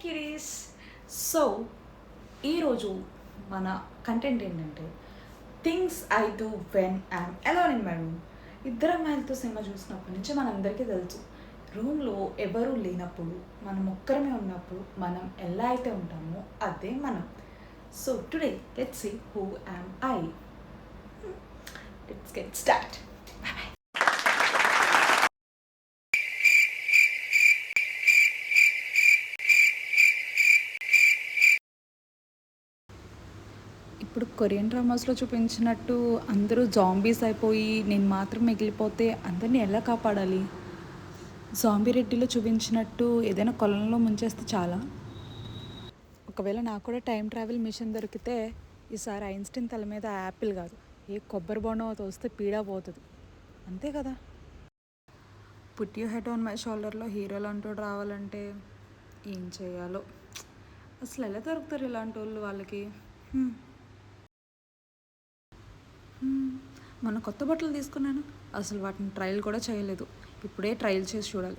కిరీస్. So ఈరోజు మన content ఏంటంటే things I do when I'm alone in my room. ఇద్దరు అమ్మాయిలతో సినిమా చూసినప్పటి నుంచి మనందరికీ తెలుసు, రూమ్లో ఎవరూ లేనప్పుడు, మనం ఒక్కరమే ఉన్నప్పుడు మనం ఎలా అయితే ఉంటామో అదే మనం. So today let's see who am I. Let's get start. ఇప్పుడు కొరియన్ డ్రామాస్లో చూపించినట్టు అందరూ జాంబీస్ అయిపోయి నేను మాత్రం మిగిలిపోతే అందరినీ ఎలా కాపాడాలి? జాంబీ రెడ్డిలో చూపించినట్టు ఏదైనా కొలంలో ముంచేస్తే చాలా? ఒకవేళ నాకు కూడా టైం ట్రావెల్ మిషన్ దొరికితే ఈసారి ఐన్స్టీన్ తల మీద యాపిల్ కాదు, ఏ కొబ్బరి బొండం తోస్తే పీడా పోతుంది, అంతే కదా. Put you head on my షోల్డర్లో హీరోలు అంటూ రావాలంటే ఏం చేయాలో, అసలు ఎలా దొరుకుతారు ఇలాంటి వాళ్ళు వాళ్ళకి? మొన్న కొత్త బట్టలు తీసుకున్నాను, అసలు వాటిని ట్రయల్ కూడా చేయలేదు. ఇప్పుడే ట్రయల్ చేసి చూడాలి.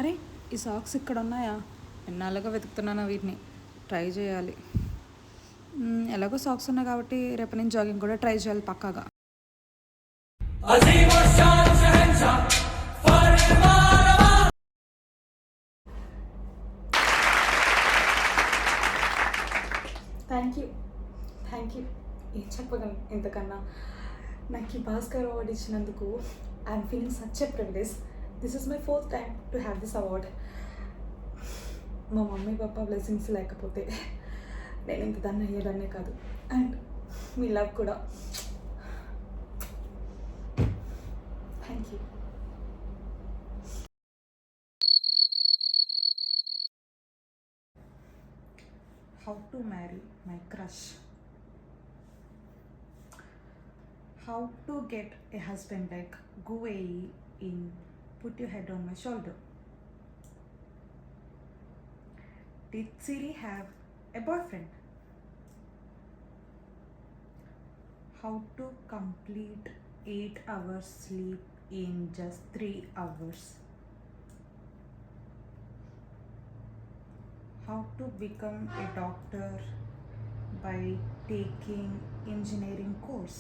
అరే, ఈ సాక్స్ ఇక్కడ ఉన్నాయా? ఎన్నాళ్ళుగా వెతుకుతున్నాను వీటిని, ట్రై చేయాలి. ఎలాగో సాక్స్ ఉన్నాయి కాబట్టి రేపు నేను జాగింగ్ కూడా ట్రై చేయాలి పక్కాగా. Thank you. ఏం చెప్పగలను ఇంతకన్నా? నాకు ఈ భాస్కర్ అవార్డు ఇచ్చినందుకు I'm feeling such a privilege. This is my fourth time to have this award. మా మమ్మీ పాప బ్లెస్సింగ్స్ లేకపోతే నేను ఇంత దాన్ని అయ్యేదాన్నే కాదు. అండ్ మీ లవ్ కూడా. Thank you. How to marry my crush. How to get a husband like Guwei in Put Your Head on My Shoulder. Did Siri have a boyfriend? How to complete 8 hours sleep in just 3 hours. How to become a doctor by taking engineering course.